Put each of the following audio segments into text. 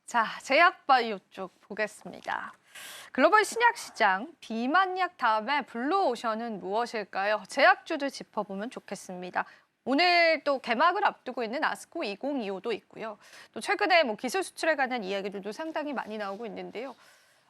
자, 제약바이오 쪽 보겠습니다. 글로벌 신약 시장, 비만약 다음에 블루오션은 무엇일까요? 제약주들 짚어보면 좋겠습니다. 오늘 또 개막을 앞두고 있는 아스코 2025도 있고요. 또 최근에 기술 수출에 관한 이야기들도 상당히 많이 나오고 있는데요.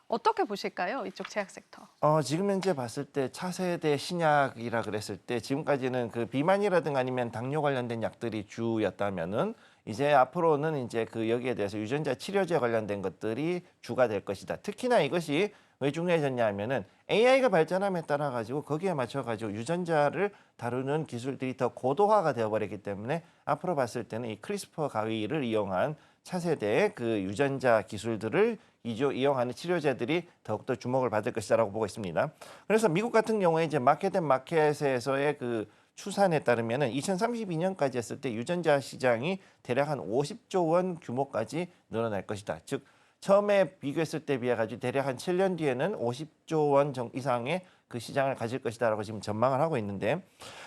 어떻게 보실까요? 이쪽 제약 섹터. 지금 현재 봤을 때 차세대 신약이라 그랬을 때 지금까지는 그 비만이라든가 아니면 당뇨 관련된 약들이 주였다면은 이제 앞으로는 이제 그 여기에 대해서 유전자 치료제 관련된 것들이 주가 될 것이다. 특히나 이것이 왜 중요해졌냐 하면은 AI가 발전함에 따라 가지고 거기에 맞춰 가지고 유전자를 다루는 기술들이 더 고도화가 되어 버렸기 때문에 앞으로 봤을 때는 이 크리스퍼 가위를 이용한 차세대의 그 유전자 기술들을 이용하는 치료제들이 더욱더 주목을 받을 것이라고 보고 있습니다. 그래서 미국 같은 경우에 이제 마켓에서의 그 추산에 따르면은 2032년까지 했을 때 유전자 시장이 대략 한 50조 원 규모까지 늘어날 것이다. 즉 처음에 비교했을 때 비해 가지고 대략 한 7년 뒤에는 50조 원 이상의 그 시장을 가질 것이다라고 지금 전망을 하고 있는데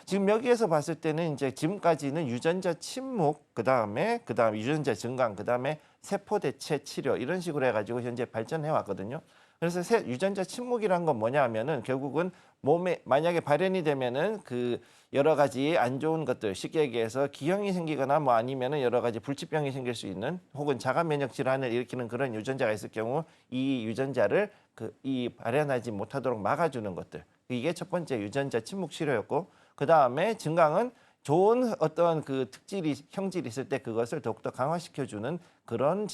지금 여기에서 봤을 때는 이제 지금까지는 유전자 침묵 그다음에 유전자 증강 그다음에 세포 대체 치료 이런 식으로 해가지고 현재 발전해 왔거든요. 그래서 유전자 침묵이란 건 뭐냐 하면은 결국은 몸에 만약에 발현이 되면은 그 여러 가지 안 좋은 것들 쉽게 얘기해서 기형이 생기거나 뭐 아니면은 여러 가지 불치병이 생길 수 있는 혹은 자가 면역 질환을 일으키는 그런 유전자가 있을 경우 이 유전자를 이 발현하지 못하도록 막아주는 것들 이게 첫 번째 유전자 침묵 치료였고 그 다음에 증강은 좋은 어떤 그 형질이 있을 때 그것을 더욱더 강화시켜주는 그런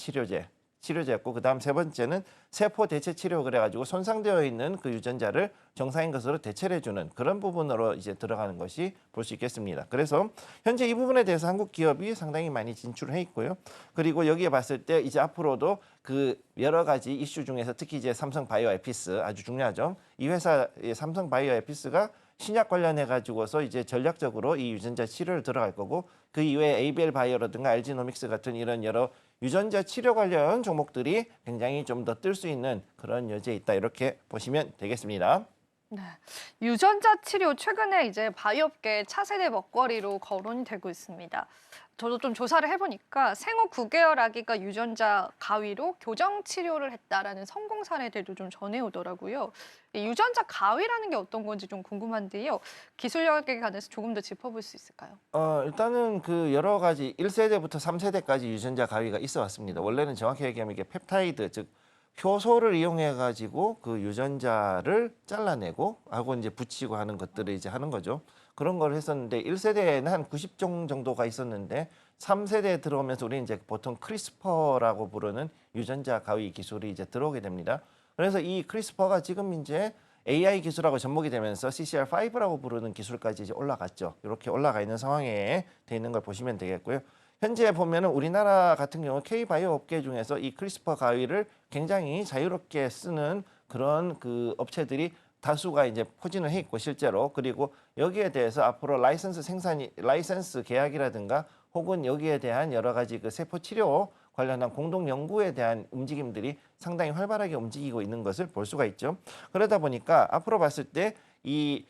치료제였고 그다음 세 번째는 세포 대체 치료 그래가지고 손상되어 있는 그 유전자를 정상인 것으로 대체를 해주는 그런 부분으로 이제 들어가는 것이 볼 수 있겠습니다. 그래서 현재 이 부분에 대해서 한국 기업이 상당히 많이 진출해 있고요. 그리고 여기에 봤을 때 이제 앞으로도 그 여러 가지 이슈 중에서 특히 이제 삼성 바이오 에피스 아주 중요하죠. 이 회사의 삼성 바이오 에피스가 신약 관련해 가지고서 이제 전략적으로 이 유전자 치료를 들어갈 거고 그 이외에 ABL 바이오라든가 LG노믹스 같은 이런 여러 유전자 치료 관련 종목들이 굉장히 좀 더 뜰 수 있는 그런 여지에 있다 이렇게 보시면 되겠습니다. 네. 유전자 치료 최근에 이제 바이오업계 차세대 먹거리로 거론이 되고 있습니다. 저도 좀 조사를 해보니까 생후 9개월 아기가 유전자 가위로 교정 치료를 했다라는 성공 사례들도 좀 전해오더라고요. 이 유전자 가위라는 게 어떤 건지 좀 궁금한데요. 기술력에 관해서 조금 더 짚어볼 수 있을까요? 일단은 그 여러 가지 1세대부터 3세대까지 유전자 가위가 있어 왔습니다. 원래는 정확히 얘기하면 이게 펩타이드 즉 효소를 이용해 가지고 그 유전자를 잘라내고 하고 이제 붙이고 하는 것들을 이제 하는 거죠. 그런 걸 했었는데 1세대에는 한 90종 정도가 있었는데 3세대에 들어오면서 우리는 이제 보통 크리스퍼라고 부르는 유전자 가위 기술이 이제 들어오게 됩니다. 그래서 이 크리스퍼가 지금 이제 AI 기술하고 접목이 되면서 CCR5라고 부르는 기술까지 이제 올라갔죠. 이렇게 올라가 있는 상황에 돼 있는 걸 보시면 되겠고요. 현재 보면은 우리나라 같은 경우 K바이오 업계 중에서 이 크리스퍼 가위를 굉장히 자유롭게 쓰는 그런 그 업체들이 다수가 이제 포진을 해 있고 실제로 그리고 여기에 대해서 앞으로 라이센스 계약이라든가 혹은 여기에 대한 여러 가지 그 세포 치료 관련한 공동 연구에 대한 움직임들이 상당히 활발하게 움직이고 있는 것을 볼 수가 있죠. 그러다 보니까 앞으로 봤을 때 이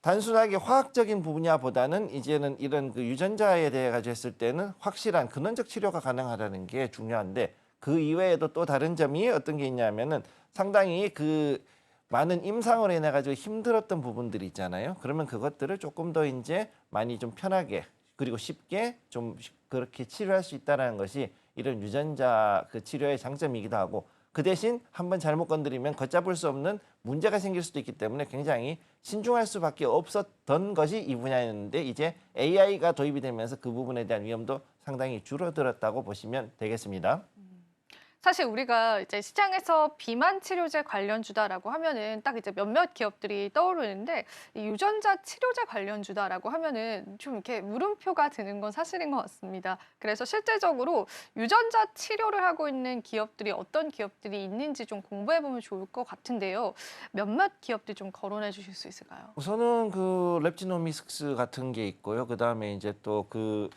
단순하게 화학적인 분야보다는 이제는 이런 그 유전자에 대해 가지고 했을 때는 확실한 근원적 치료가 가능하다는 게 중요한데 그 이외에도 또 다른 점이 어떤 게 있냐면은 상당히 그 많은 임상으로 인해 가지고 힘들었던 부분들이 있잖아요. 그러면 그것들을 조금 더 이제 많이 좀 편하게 그리고 쉽게 좀 그렇게 치료할 수 있다는 것이 이런 유전자 그 치료의 장점이기도 하고 그 대신 한번 잘못 건드리면 걷잡을 수 없는 문제가 생길 수도 있기 때문에 굉장히 신중할 수밖에 없었던 것이 이 분야였는데 이제 AI가 도입이 되면서 그 부분에 대한 위험도 상당히 줄어들었다고 보시면 되겠습니다. 사실 우리가 이제 시장에서 비만 치료제 관련주다라고 하면은 딱 이제 몇몇 기업들이 떠오르는데 이 유전자 치료제 관련주다라고 하면은 좀 이렇게 물음표가 드는 건 사실인 것 같습니다. 그래서 실제적으로 유전자 치료를 하고 있는 기업들이 어떤 기업들이 있는지 좀 공부해 보면 좋을 것 같은데요. 몇몇 기업들 좀 거론해 주실 수 있을까요? 우선은 그 랩지노믹스 같은 게 있고요. 그다음에 이제 또 그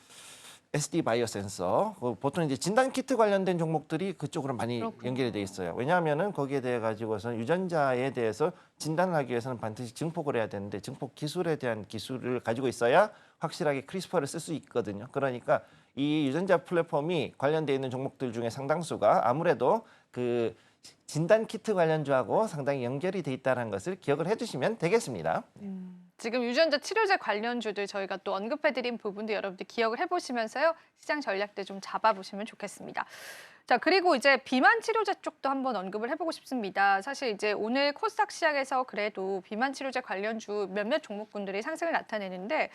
SD 바이오 센서 보통 이제 진단 키트 관련된 종목들이 그쪽으로 많이 그렇군요. 연결이 돼 있어요. 왜냐하면은 거기에 대해 가지고서는 유전자에 대해서 진단을 하기 위해서는 반드시 증폭을 해야 되는데 증폭 기술에 대한 기술을 가지고 있어야 확실하게 크리스퍼를 쓸 수 있거든요. 그러니까 이 유전자 플랫폼이 관련돼 있는 종목들 중에 상당수가 아무래도 그 진단 키트 관련주하고 상당히 연결이 돼 있다는 것을 기억을 해주시면 되겠습니다. 지금 유전자 치료제 관련주들 저희가 또 언급해드린 부분도 여러분들 기억을 해보시면서요. 시장 전략들 좀 잡아보시면 좋겠습니다. 자, 그리고 이제 비만 치료제 쪽도 한번 언급을 해보고 싶습니다. 사실 이제 오늘 코스닥 시장에서 그래도 비만 치료제 관련주 몇몇 종목군들이 상승을 나타내는데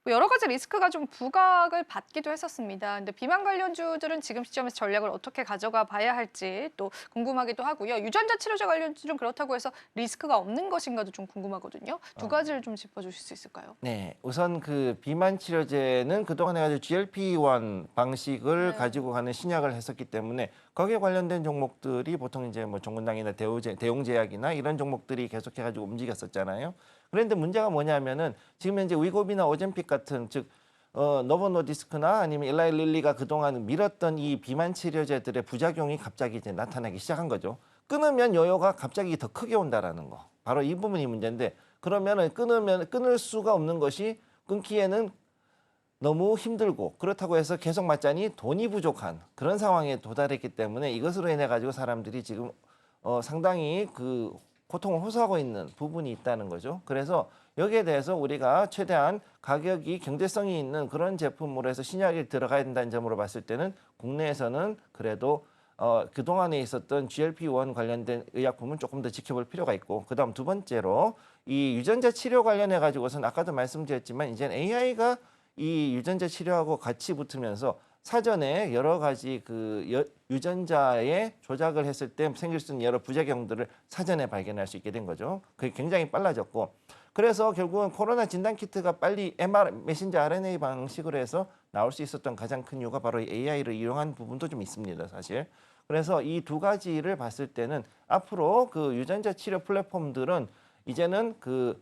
뭐 여러 가지 리스크가 좀 부각을 받기도 했었습니다. 근데 비만 관련주들은 지금 시점에서 전략을 어떻게 가져가 봐야 할지 또 궁금하기도 하고요. 유전자 치료제 관련주는 그렇다고 해서 리스크가 없는 것인가도 좀 궁금하거든요. 두 가지를 좀 짚어주실 수 있을까요? 네, 우선 그 비만 치료제는 그동안 해가지고 GLP-1 방식을 네. 가지고 가는 신약을 했었기 때문에 거기에 관련된 종목들이 보통 이제 뭐 종근당이나 대웅제약이나 이런 종목들이 계속해가지고 움직였었잖아요. 그런데 문제가 뭐냐면은 지금 현재 위고비나 오젬픽 같은 즉 노보노디스크나 아니면 일라이 릴리가 그동안 밀었던 이 비만 치료제들의 부작용이 갑자기 이제 나타나기 시작한 거죠. 끊으면 요요가 갑자기 더 크게 온다라는 거. 바로 이 부분이 문제인데 그러면은 끊을 수가 없는 것이 끊기에는 너무 힘들고 그렇다고 해서 계속 맞자니 돈이 부족한 그런 상황에 도달했기 때문에 이것으로 인해 가지고 사람들이 지금 상당히 그 고통을 호소하고 있는 부분이 있다는 거죠. 그래서 여기에 대해서 우리가 최대한 가격이 경제성이 있는 그런 제품으로 해서 신약이 들어가야 된다는 점으로 봤을 때는 국내에서는 그래도 그동안에 있었던 GLP-1 관련된 의약품은 조금 더 지켜볼 필요가 있고 그다음 두 번째로 이 유전자 치료 관련해 가지고서는 아까도 말씀드렸지만 이제는 AI가 이 유전자 치료하고 같이 붙으면서 사전에 여러 가지 그 유전자에 조작을 했을 때 생길 수 있는 여러 부작용들을 사전에 발견할 수 있게 된 거죠. 그게 굉장히 빨라졌고 그래서 결국은 코로나 진단 키트가 빨리 메신저 RNA 방식으로 해서 나올 수 있었던 가장 큰 이유가 바로 AI를 이용한 부분도 좀 있습니다, 사실. 그래서 이 두 가지를 봤을 때는 앞으로 그 유전자 치료 플랫폼들은 이제는 그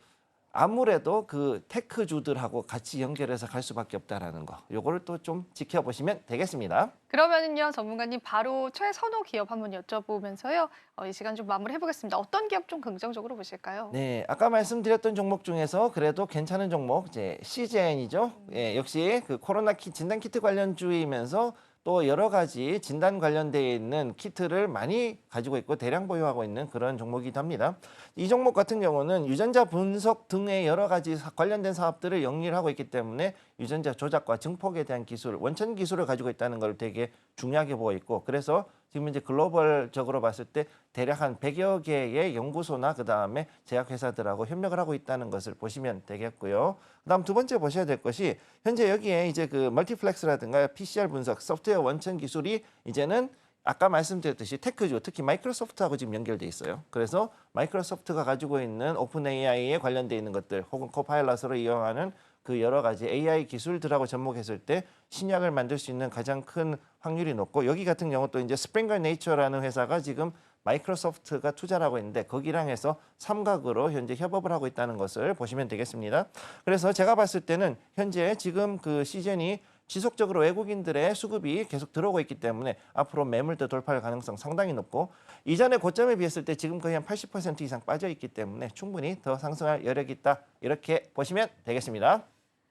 아무래도 그 테크주들하고 같이 연결해서 갈 수밖에 없다라는 거. 요거를 또 좀 지켜보시면 되겠습니다. 그러면은요, 전문가님 바로 최선호 기업 한번 여쭤보면서요. 이 시간 좀 마무리 해보겠습니다. 어떤 기업 좀 긍정적으로 보실까요? 네, 아까 말씀드렸던 종목 중에서 그래도 괜찮은 종목 이제 CGN이죠. 예, 역시 그 코로나 진단 키트 관련주이면서 또 여러 가지 진단 관련되어 있는 키트를 많이 가지고 있고 대량 보유하고 있는 그런 종목이기도 합니다. 이 종목 같은 경우는 유전자 분석 등의 여러 가지 관련된 사업들을 영위하고 있기 때문에 유전자 조작과 증폭에 대한 기술, 원천 기술을 가지고 있다는 걸 되게 중요하게 보고 있고 그래서 지금 이제 글로벌적으로 봤을 때 대략 한 100여 개의 연구소나 그다음에 제약회사들하고 협력을 하고 있다는 것을 보시면 되겠고요. 그다음 두 번째 보셔야 될 것이 현재 여기에 이제 그 멀티플렉스라든가 PCR 분석, 소프트웨어 원천 기술이 이제는 아까 말씀드렸듯이 테크주, 특히 마이크로소프트하고 지금 연결돼 있어요. 그래서 마이크로소프트가 가지고 있는 오픈 AI에 관련돼 있는 것들 혹은 코파일럿으로 이용하는 그 여러 가지 AI 기술들하고 접목했을 때 신약을 만들 수 있는 가장 큰 확률이 높고 여기 같은 경우 또 이제 스프링걸 네이처라는 회사가 지금 마이크로소프트가 투자를 하고 있는데 거기랑 해서 삼각으로 현재 협업을 하고 있다는 것을 보시면 되겠습니다. 그래서 제가 봤을 때는 현재 지금 그 시즌이 지속적으로 외국인들의 수급이 계속 들어오고 있기 때문에 앞으로 매물대 돌파할 가능성 상당히 높고 이전의 고점에 비했을 때 지금 거의 한 80% 이상 빠져 있기 때문에 충분히 더 상승할 여력이 있다. 이렇게 보시면 되겠습니다.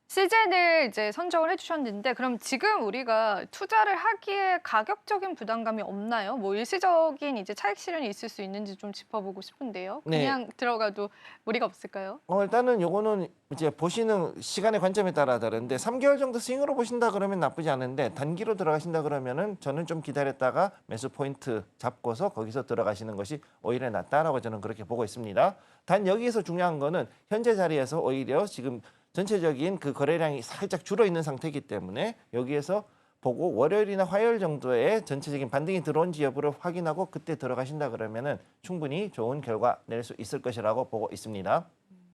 시즌을 이제 선정을 해주셨는데 그럼 지금 우리가 투자를 하기에 가격적인 부담감이 없나요? 뭐 일시적인 이제 차익 실현이 있을 수 있는지 좀 짚어보고 싶은데요. 네. 그냥 들어가도 무리가 없을까요? 일단은 요거는 이제 보시는 시간의 관점에 따라 다른데 3개월 정도 스윙으로 보신다 그러면 나쁘지 않은데 단기로 들어가신다 그러면은 저는 좀 기다렸다가 매수 포인트 잡고서 거기서 들어가시는 것이 오히려 낫다라고 저는 그렇게 보고 있습니다. 단 여기에서 중요한 거는 현재 자리에서 오히려 지금 전체적인 그 거래량이 살짝 줄어 있는 상태이기 때문에 여기에서 보고 월요일이나 화요일 정도에 전체적인 반등이 들어온지 여부를 확인하고 그때 들어가신다 그러면은 충분히 좋은 결과 낼 수 있을 것이라고 보고 있습니다.